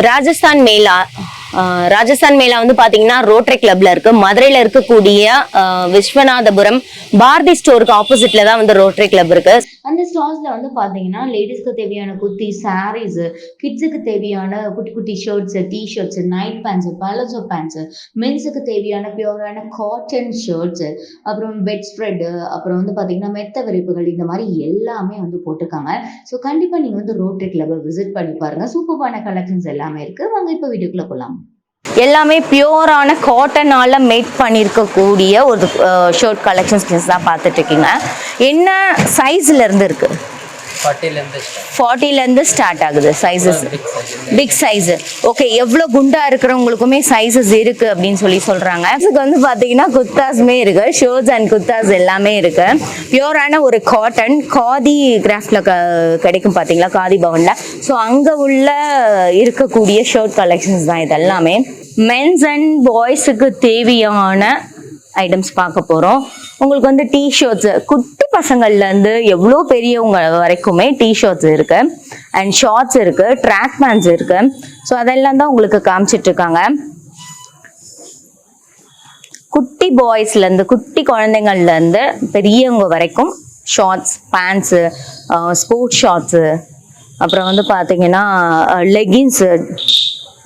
ராஜஸ்தான் மேலா வந்து பாத்தீங்கன்னா ரோட்டரி கிளப்ல இருக்கு. மதுரையில இருக்கக்கூடிய விஸ்வநாதபுரம் பாரதி ஸ்டோருக்கு ஆப்போசிட்ல தான் வந்து ரோட்டரி கிளப் இருக்கு. அந்த ஸ்டால்ஸ்ல வந்து பாத்தீங்கன்னா லேடிஸ்க்கு தேவையான குர்த்தி, சாரீஸ், கிட்ஸுக்கு தேவையான குட்டி குட்டி shirts, t shirts, night pants, palazzo pants, மென்ஸுக்கு தேவையான பியூரான காட்டன் ஷர்ட்ஸ், அப்புறம் பெட் ஸ்ப்ரெட், அப்புறம் வந்து பாத்தீங்கன்னா மெத்த விரிப்புகள், இந்த மாதிரி எல்லாமே வந்து போட்டிருக்காங்க. ஸோ கண்டிப்பா நீங்க வந்து ரோட்டரி கிளப் விசிட் பண்ணி பாருங்க. சூப்பரான கலெக்ஷன்ஸ் எல்லாமே இருக்கு. வாங்க இப்போ வீடியோக்குள்ள போலாம். எல்லாமே பியூரான காட்டனால மேக் பண்ணியிருக்கக்கூடிய ஒரு ஷர்ட் கலெக்ஷன்ஸ் தான் பார்த்துட்டு இருக்கீங்க. என்ன சைஸ்ல இருந்து இருக்கு? 40 இருந்து ஸ்டார்ட் ஆகுது சைஸஸ். Big size. ஓகே, எவ்வளோ குண்டா இருக்கிறவங்களுக்குமே சைஸஸ் இருக்கு அப்படின்னு சொல்றாங்க. இதுக்கு வந்து பாத்தீங்கன்னா குர்தாஸ்மே இருக்கு, ஷர்ட்ஸ் அண்ட் குர்தாஸ் எல்லாமே இருக்கு. பியூரான ஒரு காட்டன் காதி கிராஃப்ட்ல கிடைக்கும் பாத்தீங்களா, காதி பவன்ல. ஸோ அங்க உள்ள இருக்கக்கூடிய ஷர்ட் கலெக்ஷன்ஸ் தான் இது எல்லாமே. மென்ஸ் அண்ட் பாய்ஸுக்கு தேவையான ஐட்டம்ஸ் பார்க்க போறோம். உங்களுக்கு வந்து டி ஷர்ட்ஸ், குட்டி பசங்கள்ல இருந்து எவ்வளோ பெரியவங்க வரைக்குமே டி ஷர்ட்ஸ் இருக்கு அண்ட் ஷார்ட்ஸ் இருக்கு, ட்ராக் பேண்ட்ஸ் இருக்கு. ஸோ அதெல்லாம் தான் உங்களுக்கு காமிச்சிட்டு இருக்காங்க. குட்டி பாய்ஸ்ல இருந்து, குட்டி குழந்தைங்கள்ல இருந்து பெரியவங்க வரைக்கும் ஷார்ட்ஸ், பேண்ட்ஸ், ஸ்போர்ட்ஸ் ஷார்ட்ஸ், அப்புறம் வந்து பாத்தீங்கன்னா லெகின்ஸ்,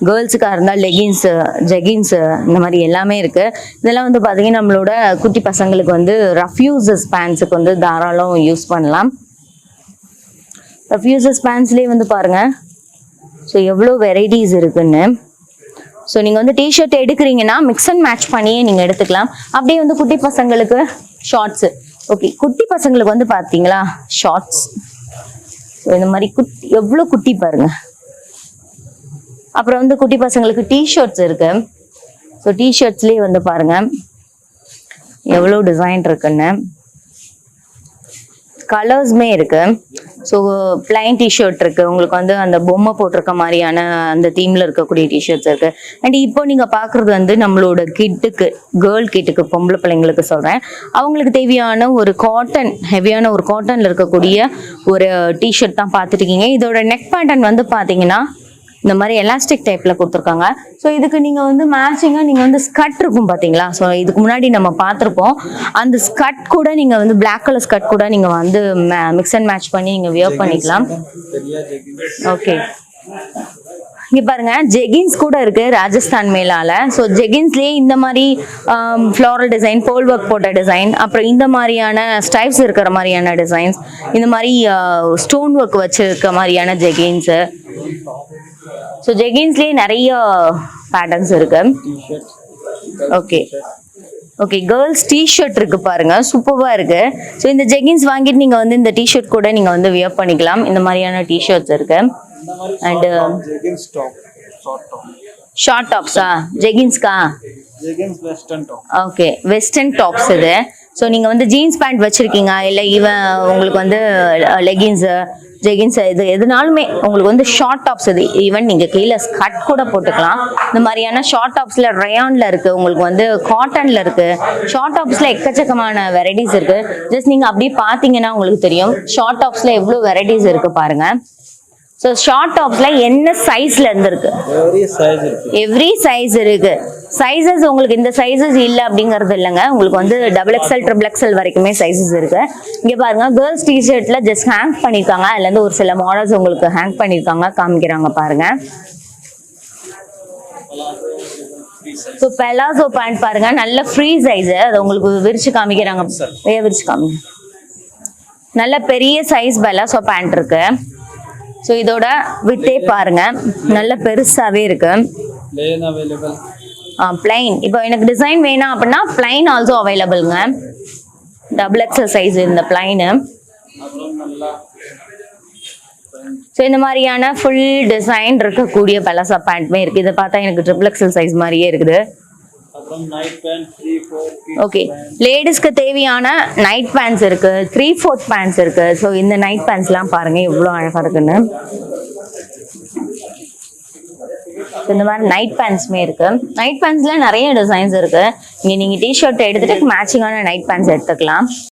கேர்ள்ஸுக்காக இருந்தால் லெகின்ஸு, ஜெகின்ஸு, இந்த மாதிரி எல்லாமே இருக்குது. இதெல்லாம் வந்து பார்த்தீங்கன்னா நம்மளோட குட்டி பசங்களுக்கு வந்து ரஃப்யூசஸ் பேண்ட்ஸுக்கு வந்து தாராளம் யூஸ் பண்ணலாம். ரஃப்யூசஸ் பேண்ட்ஸ்லேயே வந்து பாருங்கள், ஸோ எவ்வளோ வெரைட்டிஸ் இருக்குன்னு. ஸோ நீங்கள் வந்து டிஷர்ட் எடுக்கிறீங்கன்னா மிக்ஸ் அண்ட் மேட்ச் பண்ணியே நீங்கள் எடுத்துக்கலாம். அப்படியே வந்து குட்டி பசங்களுக்கு ஷார்ட்ஸு. ஓகே, குட்டி பசங்களுக்கு வந்து பார்த்தீங்களா ஷார்ட்ஸ். ஸோ இந்த மாதிரி எவ்வளோ குட்டி பாருங்கள். அப்புறம் வந்து குட்டி பசங்களுக்கு டிஷர்ட்ஸ் இருக்கு. ஸோ டிஷர்ட்ஸ்லேயே வந்து பாருங்க எவ்வளோ டிசைன் இருக்குன்னு. கலர்ஸ்மே இருக்கு. ஸோ பிளைன் டிஷர்ட் இருக்கு, உங்களுக்கு வந்து அந்த பொம்மை போட்டிருக்க மாதிரியான அந்த தீம்ல இருக்கக்கூடிய டிஷர்ட்ஸ் இருக்கு. அண்ட் இப்போ நீங்க பாக்குறது வந்து நம்மளோட கிட்டுக்கு, கேர்ள் கிட்டுக்கு, பொம்பளை பிள்ளைங்களுக்கு சொல்றேன், அவங்களுக்கு தேவையான ஒரு காட்டன், ஹெவியான ஒரு காட்டன்ல இருக்கக்கூடிய ஒரு டிஷர்ட் தான் பார்த்துட்டு இருக்கீங்க. இதோட நெக் பேட்டர்ன் வந்து பாத்தீங்கன்னா இந்த மாதிரி எலாஸ்டிக் டைப்ல கொடுத்துருக்காங்க. ஸோ இதுக்கு நீங்க வந்து மேட்சிங்கா நீங்க வந்து ஸ்கர்ட் இருக்கும் பாத்தீங்களா. ஸோ இதுக்கு முன்னாடி நம்ம பார்த்துருப்போம். அந்த ஸ்கர்ட் கூட நீங்க வந்து பிளாக் கலர் ஸ்கர்ட் கூட நீங்க வந்து மிக்ஸ் அண்ட் மேட்ச் பண்ணி நீங்க வியர் பண்ணிக்கலாம். ஓகே, இங்க பாருங்க ஜெகின்ஸ் கூட இருக்கு ராஜஸ்தான் மேலால. ஸோ ஜெகின்ஸ்லயே இந்த மாதிரி ஃப்ளோரல் டிசைன், போல் ஒர்க் போட்ட டிசைன், அப்புறம் இந்த மாதிரியான ஸ்டைப்ஸ் இருக்கிற மாதிரியான டிசைன்ஸ், இந்த மாதிரி ஸ்டோன் ஒர்க் வச்சிருக்க மாதிரியான ஜெகின்ஸ். ஸோ ஜெகின்ஸ்லயே நிறைய பேட்டர்ன்ஸ் இருக்கு. ஓகே ஓகே, கேர்ள்ஸ் டிஷர்ட் இருக்கு பாருங்க, சூப்பரா இருக்கு. ஸோ இந்த ஜெகின்ஸ் வாங்கிட்டு நீங்க வந்து இந்த டிஷர்ட் கூட நீங்க வந்து வியர் பண்ணிக்கலாம். இந்த மாதிரியான டிஷர்ட்ஸ் இருக்கு. அண்ட் ஷார்ட் டாப்ஸா, ஜெகின்ஸ்கா, ஓகே, வெஸ்டர்ன் டாப்ஸ் இது. ஸோ நீங்கள் வந்து ஜீன்ஸ் பேண்ட் வச்சுருக்கீங்க, இல்லை உங்களுக்கு வந்து லெகின்ஸு, ஜெகின்ஸ், இது எதுனாலுமே உங்களுக்கு வந்து ஷார்ட் டாப்ஸ், இது ஈவன் நீங்கள் கீழே ஸ்கர்ட் கூட போட்டுக்கலாம். இந்த மாதிரியான ஷார்ட் டாப்ஸில் ரயானில் இருக்குது, உங்களுக்கு வந்து காட்டனில் இருக்குது. ஷார்ட் டாப்ஸில் எக்கச்சக்கமான வெரைட்டிஸ் இருக்குது. ஜஸ்ட் நீங்கள் அப்படியே பார்த்தீங்கன்னா உங்களுக்கு தெரியும் ஷார்ட் டாப்ஸில் எவ்வளோ வெரைட்டிஸ் இருக்குது பாருங்கள். ஸோ ஷார்ட் டாப்ஸ்ல என்ன சைஸ்ல இருந்து இருக்கு? எவ்ரி சைஸ் இருக்கு. சைசஸ் உங்களுக்கு இந்த சைசஸ் இல்ல அப்படிங்கறது இல்லைங்க, உங்களுக்கு வந்து XXL, XXL வரைக்குமே சைசஸ் இருக்கு. இங்க பாருங்க, கேர்ள்ஸ் டிஷர்ட்ல ஜஸ்ட் ஹேங் பண்ணிருக்காங்க. அதுல இருந்து ஒரு சில மாடல்ஸ் உங்களுக்கு ஹேங் பண்ணிருக்காங்க, காமிக்கிறாங்க பாருங்க. ஸோ பெலாசோ பேண்ட் பாருங்க, நல்ல ஃப்ரீ சைஸ், அது உங்களுக்கு விரிச்சு காமிக்கிறாங்க. விரிச்சு காமிங்க. நல்ல பெரிய சைஸ் பெலாசோ பேண்ட் இருக்கு. ஸோ இதோட வித்தே பாருங்க, நல்ல பெருசாவே இருக்கு. பிளைன், இப்போ எனக்கு டிசைன் வேணாம் அப்படின்னா பிளைன் ஆல்சோ அவைலபிள்ங்க. XXL சைஸ் இந்த பிளைனு. ஸோ இந்த மாதிரியான ஃபுல் டிசைன் இருக்கக்கூடிய பெலாசா பேண்ட்மே இருக்கு. இதை பார்த்தா எனக்கு XXL சைஸ் மாதிரியே இருக்குது. ஓகே, லேடிஸ்க்கு தேவையான நைட் பேண்ட்ஸ் இருக்கு, 3/4 பேண்ட்ஸ் இருக்கு. ஸோ இந்த நைட் பேண்ட்ஸ்லாம் பாருங்க எவ்வளோ அழகா இருக்குன்னு. இந்த மாதிரி நைட் பேண்ட்ஸ்மே இருக்கு. நைட் பேண்ட்ஸ்ல நிறைய டிசைன்ஸ் இருக்கு. இங்க நீங்க டிஷர்ட் எடுத்துட்டு மேட்சிங்கான நைட் பேண்ட்ஸ் எடுத்துக்கலாம்.